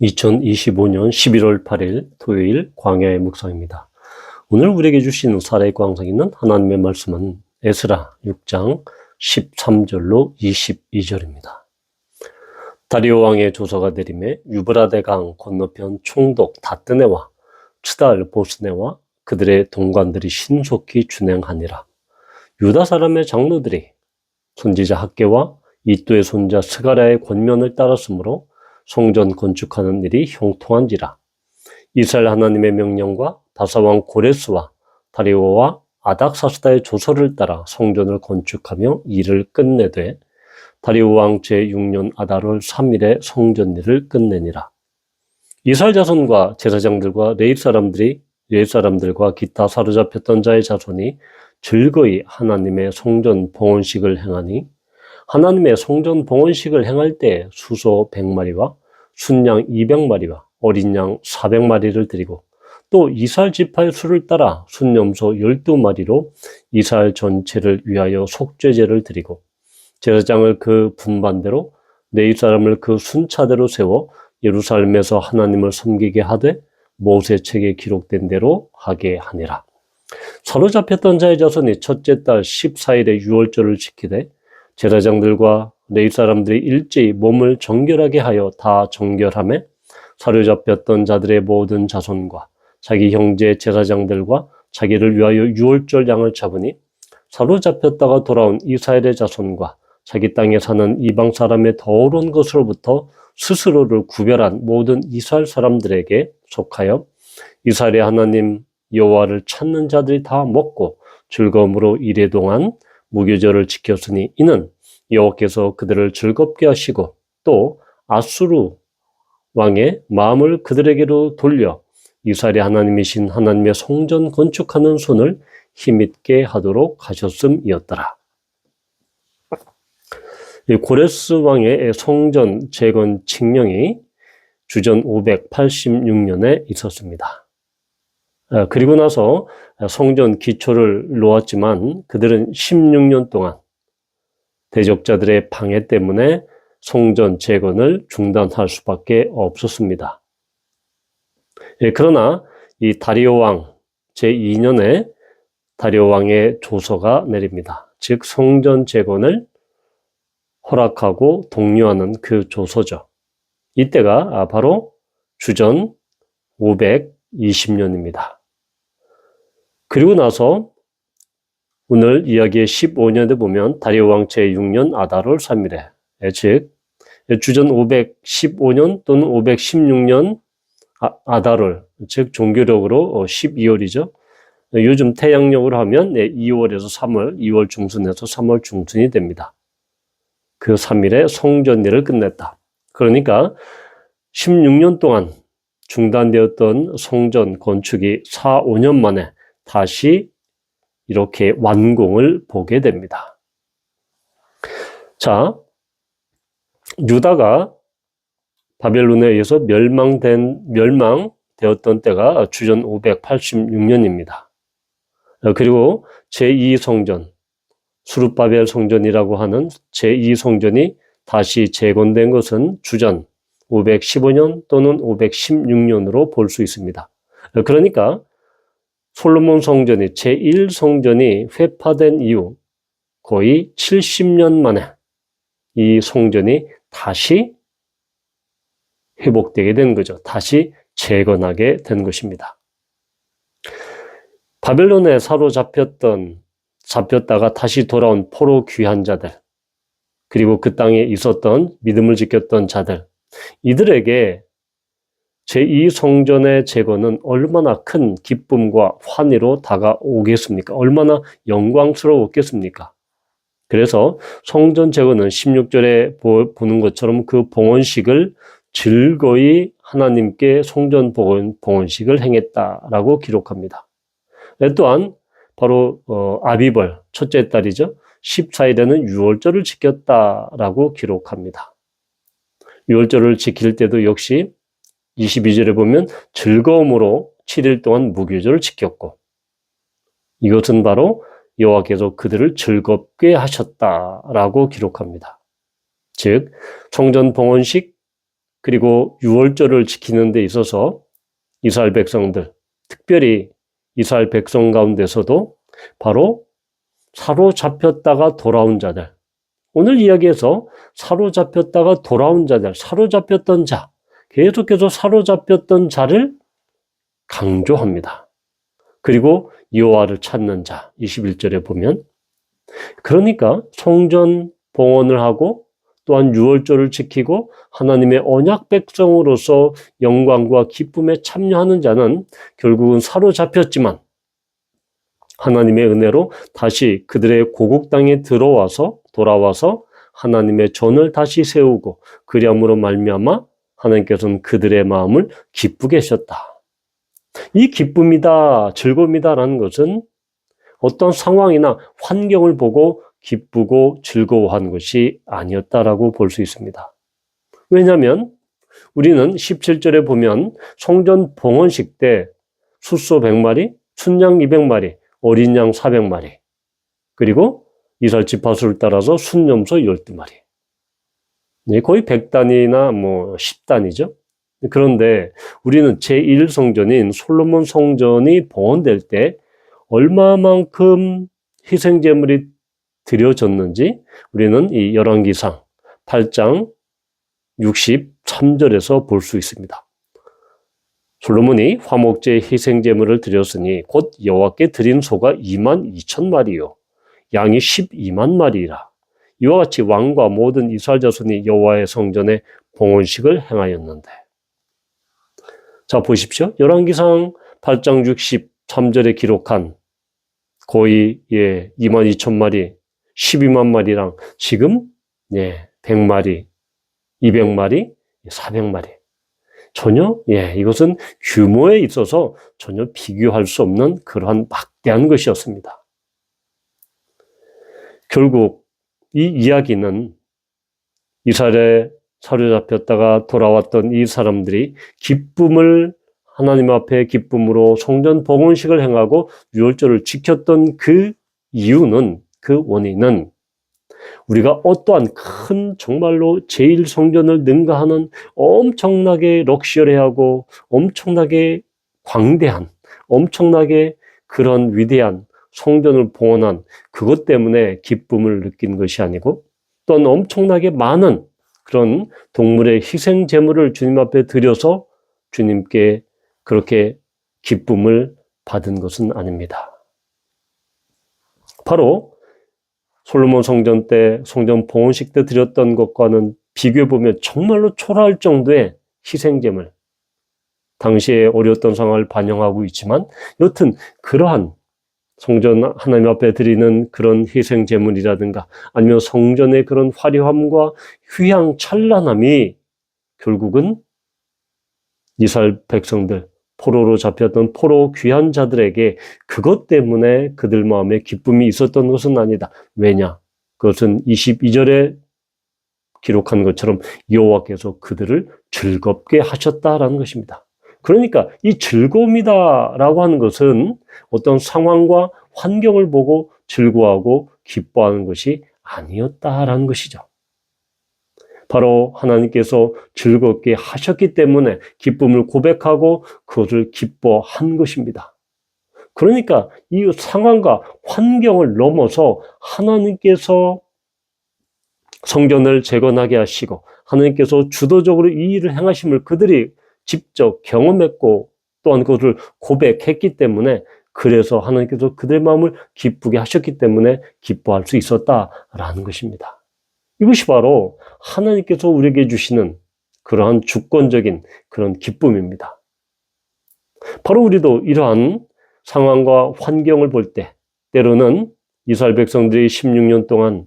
2025년 11월 8일 토요일 광야의 묵상입니다. 오늘 우리에게 주신 살아의 광석 있는 하나님의 말씀은 에스라 6장 13절로 22절입니다. 다리오 왕의 조서가 내림에 유브라데 강 건너편 총독 다뜨네와 츠달 보스네와 그들의 동관들이 신속히 준행하니라. 유다 사람의 장로들이 선지자 학개와 이또의 손자 스가랴의 권면을 따랐으므로 성전 건축하는 일이 형통한지라. 이스라엘 하나님의 명령과 바사왕 고레스와 다리오와 아닥사스다의 조서를 따라 성전을 건축하며 일을 끝내되 다리오 왕 제6년 아달월 3일에 성전 일을 끝내니라. 이스라엘 자손과 제사장들과 레위 사람들과 기타 사로잡혔던 자의 자손이 즐거이 하나님의 성전 봉헌식을 행하니 하나님의 성전 봉헌식을 행할 때 수소 100마리와 순양 200마리와 어린 양 400마리를 드리고 또 이스라엘 지파의 수를 따라 순염소 12마리로 이스라엘 전체를 위하여 속죄제를 드리고 제사장을 그 분반대로 레위 사람을 그 순차대로 세워 예루살렘에서 하나님을 섬기게 하되 모세 책에 기록된 대로 하게 하니라. 사로잡혔던 자의 자손이 첫째 달 14일에 유월절을 지키되 제사장들과 레위 사람들이 일제히 몸을 정결하게 하여 다 정결하며 사로잡혔던 자들의 모든 자손과 자기 형제 제사장들과 자기를 위하여 유월절 양을 잡으니 사로잡혔다가 돌아온 이스라엘의 자손과 자기 땅에 사는 이방 사람의 더러운 것으로부터 스스로를 구별한 모든 이스라엘 사람들에게 속하여 이스라엘의 하나님 여호와를 찾는 자들이 다 먹고 즐거움으로 이래 동안 무교절을 지켰으니 이는 여호와께서 그들을 즐겁게 하시고 또 아수르 왕의 마음을 그들에게로 돌려 이스라엘의 하나님이신 하나님의 성전 건축하는 손을 힘있게 하도록 하셨음이었더라. 고레스 왕의 성전 재건 칙령이 주전 586년에 있었습니다. 그리고 나서 성전 기초를 놓았지만 그들은 16년 동안 대적자들의 방해 때문에 성전 재건을 중단할 수밖에 없었습니다. 그러나 이 다리오 왕 제2년에 다리오 왕의 조서가 내립니다. 즉 성전 재건을 허락하고 독려하는 그 조서죠. 이때가 바로 주전 520년입니다. 그리고 나서 오늘 이야기의 15년에 보면 다리오 왕 제6년 아달월 3일에 즉 주전 515년 또는 516년 아달월 즉 종교력으로 12월이죠. 요즘 태양력으로 하면 2월에서 3월, 2월 중순에서 3월 중순이 됩니다. 그 3일에 성전일을 끝냈다. 그러니까 16년 동안 중단되었던 성전 건축이 4, 5년 만에 다시 이렇게 완공을 보게 됩니다. 자, 유다가 바벨론에 의해서 멸망되었던 때가 주전 586년입니다. 그리고 제2성전, 수룹바벨 성전이라고 하는 제2성전이 다시 재건된 것은 주전 515년 또는 516년으로 볼 수 있습니다. 그러니까 솔로몬 성전이 제1성전이 회파된 이후 거의 70년 만에 이 성전이 다시 회복되게 된 거죠. 다시 재건하게 된 것입니다. 바벨론에 잡혔다가 다시 돌아온 포로 귀한 자들, 그리고 그 땅에 있었던 믿음을 지켰던 자들, 이들에게 제2성전의 재건은 얼마나 큰 기쁨과 환희로 다가오겠습니까? 얼마나 영광스러웠겠습니까? 그래서 성전 재건은 16절에 보는 것처럼 그 봉헌식을 즐거이 하나님께 성전 봉헌식을 행했다라고 기록합니다. 또한 바로 아비벌 첫째 달이죠. 14일에는 유월절을 지켰다라고 기록합니다. 유월절을 지킬 때도 역시 22절에 보면 즐거움으로 7일 동안 무교절을 지켰고 이것은 바로 여호와께서 그들을 즐겁게 하셨다라고 기록합니다. 즉 성전 봉헌식 그리고 유월절을 지키는 데 있어서 이스라엘 백성들, 특별히 이스라엘 백성 가운데서도 바로 사로잡혔다가 돌아온 자들, 오늘 이야기에서 사로잡혔다가 돌아온 자들, 사로잡혔던 자, 계속해서 사로잡혔던 자를 강조합니다. 그리고 여호와를 찾는 자, 21절에 보면, 그러니까 성전 봉헌을 하고 또한 유월절을 지키고 하나님의 언약 백성으로서 영광과 기쁨에 참여하는 자는 결국은 사로잡혔지만 하나님의 은혜로 다시 그들의 고국 땅에 돌아와서 하나님의 전을 다시 세우고 그리함으로 말미암아 하나님께서는 그들의 마음을 기쁘게 하셨다. 이 기쁨이다, 즐거움이다라는 것은 어떤 상황이나 환경을 보고 기쁘고 즐거워하는 것이 아니었다라고 볼 수 있습니다. 왜냐하면 우리는 17절에 보면 성전 봉헌식 때 숫소 100마리, 순양 200마리, 어린 양 400마리, 그리고 이스라엘 지파수를 따라서 순염소 12마리. 거의 100단이나 10단이죠. 그런데 우리는 제1성전인 솔로몬 성전이 봉헌될 때 얼마만큼 희생제물이 드려졌는지 우리는 이 열왕기상 8장 63절에서 볼 수 있습니다. 솔로몬이 화목제 희생제물을 드렸으니 곧 여호와께 드린 소가 22,000마리요 양이 12만 마리라. 이와 같이 왕과 모든 이스라엘 자손이 여호와의 성전에 봉헌식을 행하였는데, 자 보십시오. 열왕기상 8장 63절에 기록한 거의 22,000마리 12만 마리랑 지금 100마리, 200마리, 400마리. 전혀 이것은 규모에 있어서 전혀 비교할 수 없는 그러한 막대한 것이었습니다. 결국 이 이야기는 이스라엘에 사로잡혔다가 돌아왔던 이 사람들이 하나님 앞에 기쁨으로 성전 봉헌식을 행하고 유월절을 지켰던 그 이유는, 그 원인은 우리가 어떠한 큰 정말로 제1성전을 능가하는 엄청나게 럭셔리하고 엄청나게 광대한, 엄청나게 그런 위대한 성전을 봉헌한 그것 때문에 기쁨을 느낀 것이 아니고, 또한 엄청나게 많은 그런 동물의 희생 제물을 주님 앞에 드려서 주님께 그렇게 기쁨을 받은 것은 아닙니다. 바로 솔로몬 성전 때, 성전 봉헌식 때 드렸던 것과는 비교해보면 정말로 초라할 정도의 희생제물, 당시에 어려웠던 상황을 반영하고 있지만 여튼 그러한 성전 하나님 앞에 드리는 그런 희생제물이라든가 아니면 성전의 그런 화려함과 휘황찬란함이 결국은 이스라엘 백성들, 포로로 잡혔던 포로 귀한 자들에게 그것 때문에 그들 마음에 기쁨이 있었던 것은 아니다. 왜냐? 그것은 22절에 기록한 것처럼 여호와께서 그들을 즐겁게 하셨다라는 것입니다. 그러니까 이 즐거움이다라고 하는 것은 어떤 상황과 환경을 보고 즐거워하고 기뻐하는 것이 아니었다라는 것이죠. 바로 하나님께서 즐겁게 하셨기 때문에 기쁨을 고백하고 그것을 기뻐한 것입니다. 그러니까 이 상황과 환경을 넘어서 하나님께서 성전을 재건하게 하시고 하나님께서 주도적으로 이 일을 행하심을 그들이 직접 경험했고 또한 그것을 고백했기 때문에, 그래서 하나님께서 그들의 마음을 기쁘게 하셨기 때문에 기뻐할 수 있었다라는 것입니다. 이것이 바로 하나님께서 우리에게 주시는 그러한 주권적인 그런 기쁨입니다. 바로 우리도 이러한 상황과 환경을 볼 때, 때로는 이스라엘 백성들이 16년 동안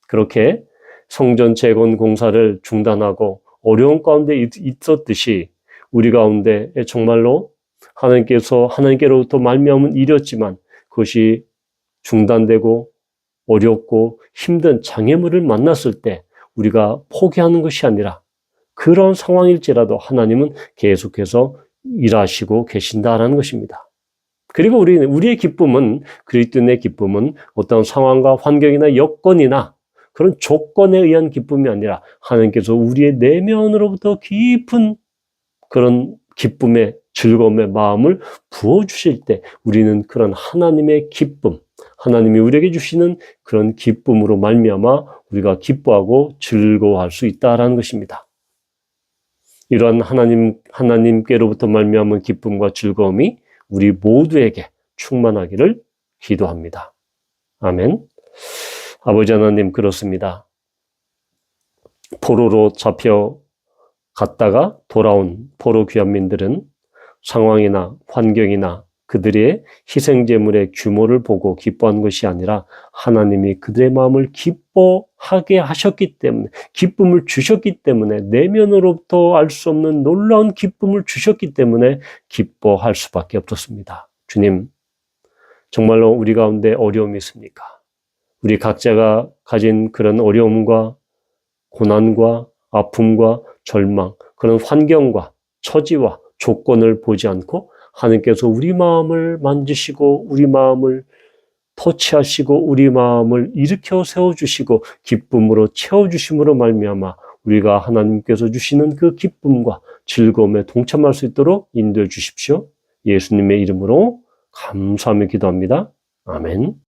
그렇게 성전 재건 공사를 중단하고 어려운 가운데 있었듯이 우리 가운데 정말로 하나님께로부터 말미암은 일이었지만 그것이 중단되고 어렵고 힘든 장애물을 만났을 때 우리가 포기하는 것이 아니라 그런 상황일지라도 하나님은 계속해서 일하시고 계신다라는 것입니다. 그리고 우리의 기쁨은, 그리스도인의 기쁨은 어떤 상황과 환경이나 여건이나 그런 조건에 의한 기쁨이 아니라 하나님께서 우리의 내면으로부터 깊은 그런 기쁨의 즐거움의 마음을 부어주실 때 우리는 그런 하나님의 기쁨, 하나님이 우리에게 주시는 그런 기쁨으로 말미암아 우리가 기뻐하고 즐거워할 수 있다라는 것입니다. 이러한 하나님께로부터 말미암은 기쁨과 즐거움이 우리 모두에게 충만하기를 기도합니다. 아멘. 아버지 하나님, 그렇습니다. 포로로 잡혀갔다가 돌아온 포로 귀환민들은 상황이나 환경이나 그들의 희생제물의 규모를 보고 기뻐한 것이 아니라 하나님이 그들의 마음을 기뻐하게 하셨기 때문에, 기쁨을 주셨기 때문에, 내면으로부터 알 수 없는 놀라운 기쁨을 주셨기 때문에 기뻐할 수밖에 없었습니다. 주님, 정말로 우리 가운데 어려움이 있습니까? 우리 각자가 가진 그런 어려움과 고난과 아픔과 절망, 그런 환경과 처지와 조건을 보지 않고 하나님께서 우리 마음을 만지시고 우리 마음을 터치하시고 우리 마음을 일으켜 세워주시고 기쁨으로 채워주심으로 말미암아 우리가 하나님께서 주시는 그 기쁨과 즐거움에 동참할 수 있도록 인도해 주십시오. 예수님의 이름으로 감사하며 기도합니다. 아멘.